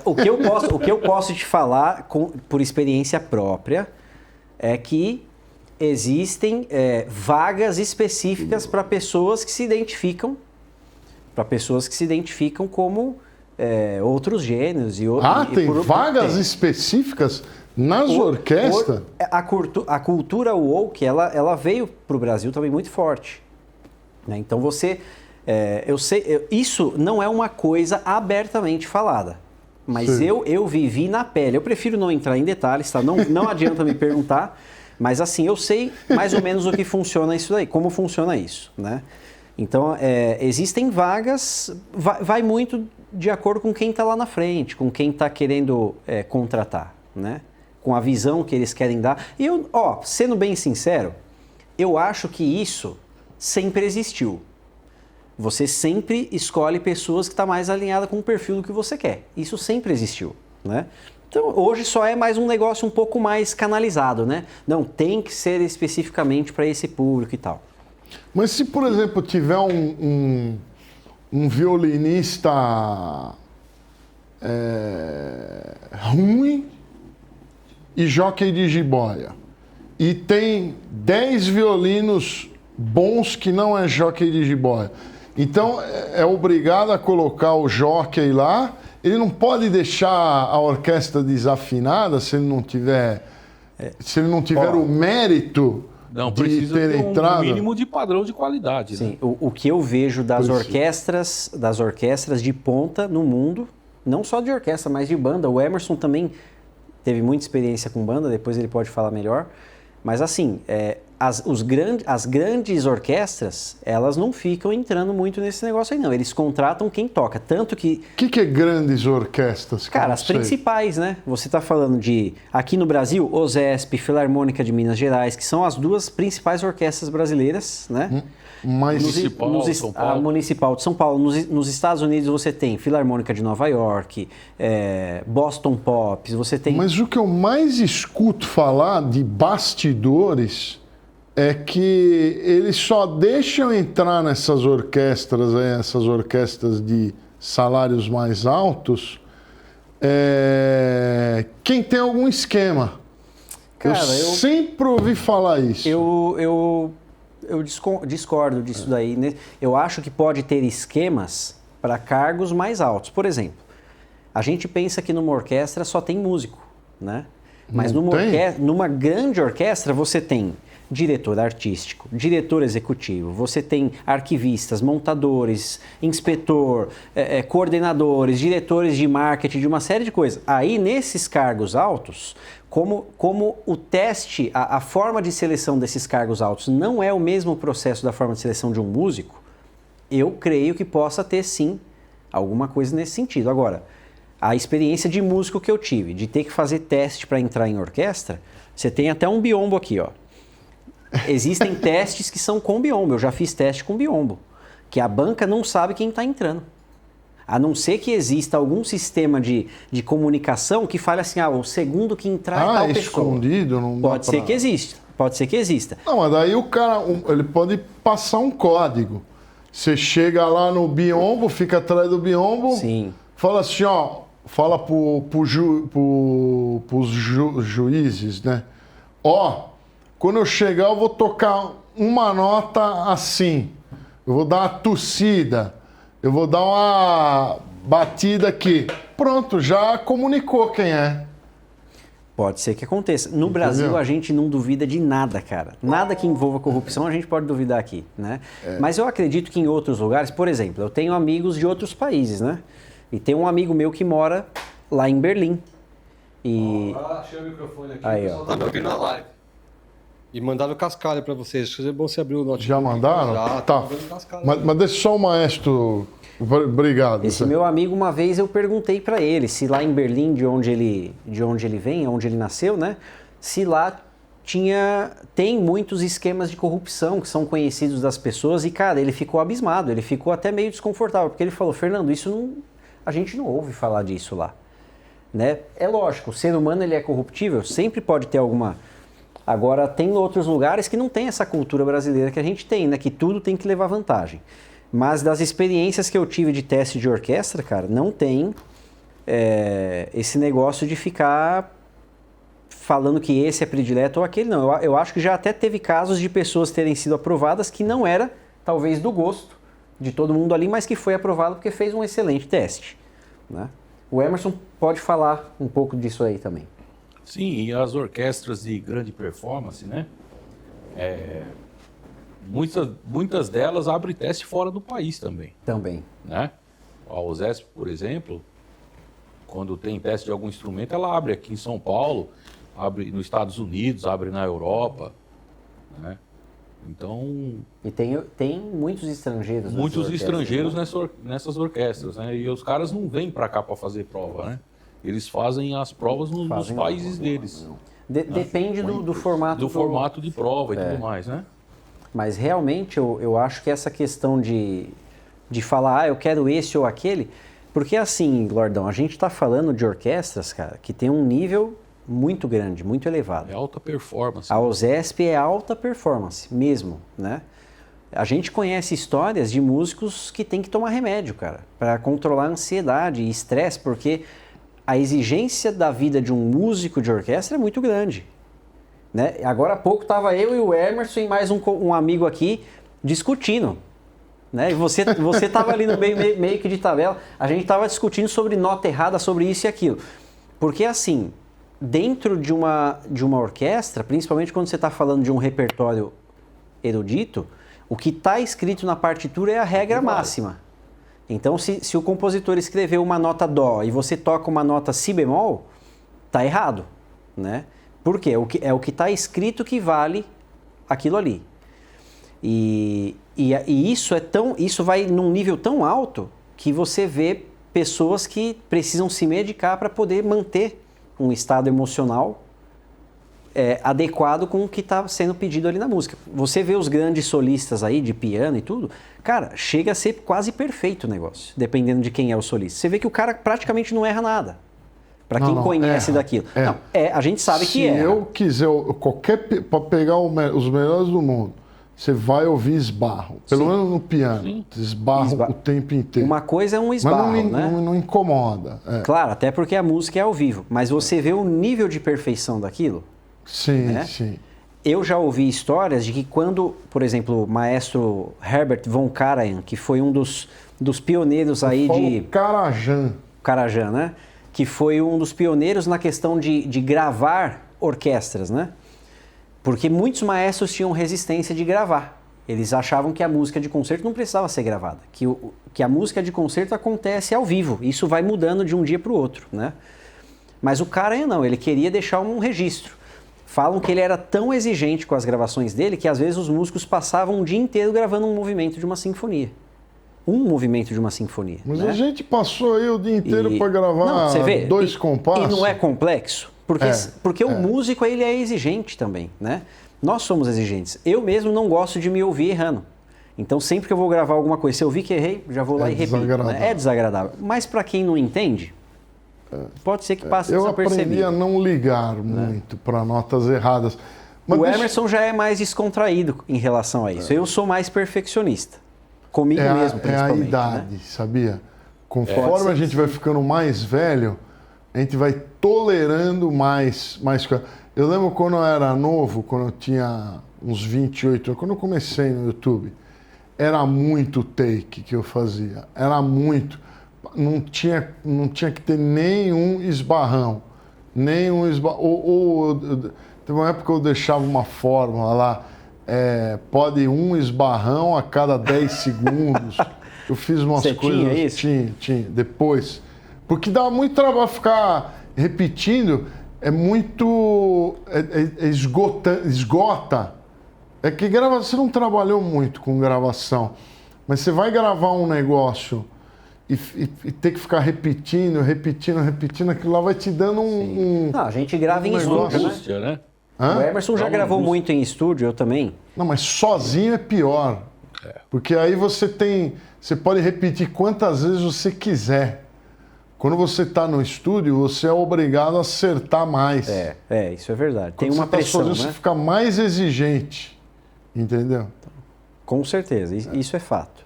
O que eu posso te falar por experiência própria é que existem vagas específicas para pessoas que se identificam como outros gêneros. Tem vagas específicas nas orquestras? A cultura woke, ela veio para o Brasil também muito forte. Né? Então eu sei, isso não é uma coisa abertamente falada, mas eu vivi na pele. Eu prefiro não entrar em detalhes, tá? Não adianta me perguntar, mas assim, eu sei mais ou menos o que funciona isso daí, como funciona isso, né? Então, existem vagas, vai muito de acordo com quem está lá na frente, com quem está querendo contratar, né? Com a visão que eles querem dar. E eu, sendo bem sincero, eu acho que isso sempre existiu. Você sempre escolhe pessoas que estão mais alinhadas com o perfil do que você quer. Isso sempre existiu, né? Então, hoje só é mais um negócio um pouco mais canalizado, né? Não, tem que ser especificamente para esse público e tal. Mas se, por exemplo, tiver um violinista ruim e jockey de jiboia, e tem 10 violinos bons que não é jockey de jiboia, então é obrigado a colocar o jockey lá. Ele não pode deixar a orquestra desafinada se ele não tiver, o mérito de ter entrado. Um mínimo de padrão de qualidade. Sim, né? O que eu vejo das orquestras de ponta no mundo, não só de orquestra, mas de banda. O Emerson também teve muita experiência com banda, depois ele pode falar melhor. Mas assim, as grandes orquestras, elas não ficam entrando muito nesse negócio aí, não. Eles contratam quem toca, tanto que... O que é grandes orquestras? Cara, as principais, né? Você está falando de, aqui no Brasil, OSESP, Filarmônica de Minas Gerais, que são as duas principais orquestras brasileiras, né? A Municipal de São Paulo. Nos Estados Unidos você tem Filarmônica de Nova York, Boston Pops, você tem... Mas o que eu mais escuto falar de bastidores é que eles só deixam entrar nessas orquestras, essas orquestras de salários mais altos, quem tem algum esquema. Cara, eu sempre ouvi falar isso. Eu discordo disso daí, né? Eu acho que pode ter esquemas para cargos mais altos. Por exemplo, a gente pensa que numa orquestra só tem músico, né? Mas numa grande orquestra você tem diretor artístico, diretor executivo, você tem arquivistas, montadores, inspetor, coordenadores, diretores de marketing, de uma série de coisas. Aí, nesses cargos altos, como o teste, a forma de seleção desses cargos altos não é o mesmo processo da forma de seleção de um músico, eu creio que possa ter, sim, alguma coisa nesse sentido. Agora, a experiência de músico que eu tive, de ter que fazer teste para entrar em orquestra, você tem até um biombo aqui, ó. Existem testes que são com biombo. Eu já fiz teste com biombo, que a banca não sabe quem está entrando. A não ser que exista algum sistema de comunicação que fale assim, o segundo que entrar é tal pessoa. Escondido, não dá Pode ser que exista. Pode ser que exista. Não, mas daí o cara, ele pode passar um código. Você chega lá no biombo, fica atrás do biombo, sim, fala assim, fala pros juízes, né? Quando eu chegar, eu vou tocar uma nota assim. Eu vou dar uma tossida. Eu vou dar uma batida aqui. Pronto, já comunicou quem é. Pode ser que aconteça. No Brasil, a gente não duvida de nada, cara. Nada que envolva corrupção a gente pode duvidar aqui, né? Mas eu acredito que em outros lugares, por exemplo, eu tenho amigos de outros países, né? E tem um amigo meu que mora lá em Berlim. Achei o microfone aqui, aí, o pessoal tá me ouvindo na live. E mandaram cascalho para vocês. Acho que é bom você abrir o notebook. Já mandaram? Já, tá. Mas deixa só o maestro... Obrigado. Esse meu amigo, uma vez eu perguntei para ele se lá em Berlim, de onde ele vem, onde ele nasceu, né? Se lá tem muitos esquemas de corrupção que são conhecidos das pessoas. E, cara, ele ficou abismado, ele ficou até meio desconfortável, porque ele falou, Fernando, a gente não ouve falar disso lá, né? É lógico, o ser humano ele é corruptível, sempre pode ter alguma... Agora, tem outros lugares que não tem essa cultura brasileira que a gente tem, né? Que tudo tem que levar vantagem. Mas das experiências que eu tive de teste de orquestra, cara, não tem esse negócio de ficar falando que esse é predileto ou aquele não. Eu acho que já até teve casos de pessoas terem sido aprovadas que não era, talvez, do gosto de todo mundo ali, mas que foi aprovado porque fez um excelente teste, né? O Emerson pode falar um pouco disso aí também. Sim, e as orquestras de grande performance, né? Muitas delas abrem teste fora do país também. Também. Né? A USESP, por exemplo, quando tem teste de algum instrumento, ela abre aqui em São Paulo, abre nos Estados Unidos, abre na Europa, né? Então... E tem muitos estrangeiros. Muitos estrangeiros, né? nessas orquestras, né? E os caras não vêm para cá para fazer prova, né? Eles fazem as provas nos países deles. Depende do formato. Do formato de prova e tudo mais, né? Mas realmente eu acho que essa questão de falar, eu quero esse ou aquele, porque assim, Lordão, a gente está falando de orquestras, cara, que tem um nível muito grande, muito elevado. É alta performance. A USESP é alta performance mesmo, né? A gente conhece histórias de músicos que tem que tomar remédio, cara, para controlar a ansiedade e estresse, porque a exigência da vida de um músico de orquestra é muito grande, né? Agora há pouco estava eu e o Emerson e mais um amigo aqui discutindo, né? E você estava ali no meio que de tabela, a gente estava discutindo sobre nota errada, sobre isso e aquilo. Porque assim, dentro de uma orquestra, principalmente quando você está falando de um repertório erudito, o que está escrito na partitura é a regra máxima. Então, se o compositor escreveu uma nota dó e você toca uma nota si bemol, tá errado, né? Por quê? É o que está escrito que vale aquilo ali. E isso vai num nível tão alto que você vê pessoas que precisam se medicar para poder manter um estado emocional adequado com o que está sendo pedido ali na música. Você vê os grandes solistas aí de piano e tudo, cara, chega a ser quase perfeito o negócio, dependendo de quem é o solista. Você vê que o cara praticamente não erra nada. Para quem conhece daquilo. Não, a gente sabe que erra. Se eu quiser para pegar os melhores do mundo, você vai ouvir esbarro. Pelo menos no piano. Esbarro o tempo inteiro. Uma coisa é um esbarro, mas não incomoda. Claro, até porque a música é ao vivo. Mas você vê o nível de perfeição daquilo. Sim, né? sim. Eu já ouvi histórias de que quando, por exemplo, o maestro Herbert von Karajan, que foi um dos pioneiros aí de... Karajan, né? Que foi um dos pioneiros na questão de gravar orquestras, né? Porque muitos maestros tinham resistência de gravar. Eles achavam que a música de concerto não precisava ser gravada, que a música de concerto acontece ao vivo. Isso vai mudando de um dia para o outro, né? Mas o Karajan não, ele queria deixar um registro. Falam que ele era tão exigente com as gravações dele que às vezes os músicos passavam um dia inteiro gravando um movimento de uma sinfonia. Um movimento de uma sinfonia. Mas né? a gente passou aí o dia inteiro para gravar dois compassos. E não é complexo? Porque o músico ele é exigente também, né? Nós somos exigentes. Eu mesmo não gosto de me ouvir errando. Então sempre que eu vou gravar alguma coisa, se eu vi que errei, já vou lá e repito. Né? É desagradável. Mas para quem não entende, pode ser que passe desapercebido. Eu aprendi a não ligar muito para notas erradas. Mas o Emerson já é mais descontraído em relação a isso. Eu sou mais perfeccionista. Comigo mesmo, principalmente. É a idade, sabia? Conforme a gente vai ficando mais velho, a gente vai tolerando mais coisas. Eu lembro quando eu era novo, quando eu tinha uns 28 anos, quando eu comecei no YouTube, era muito take que eu fazia. Era muito. Não tinha que ter nenhum esbarrão. Teve uma época que eu deixava uma fórmula lá, pode um esbarrão a cada 10 segundos. Eu fiz umas coisas. Tinha isso? Tinha. Depois. Porque dá muito trabalho ficar repetindo. É muito. Esgota. É que você não trabalhou muito com gravação. Mas você vai gravar um negócio e ter que ficar repetindo, aquilo lá vai te dando Não, a gente grava em estúdio, né? O Emerson já gravou muito em estúdio, eu também. Não, mas sozinho é pior. Porque aí você pode repetir quantas vezes você quiser. Quando você está no estúdio, você é obrigado a acertar mais. Isso é verdade. Tem Quando uma pressão, né? Você fica mais exigente, entendeu? Com certeza, isso é fato.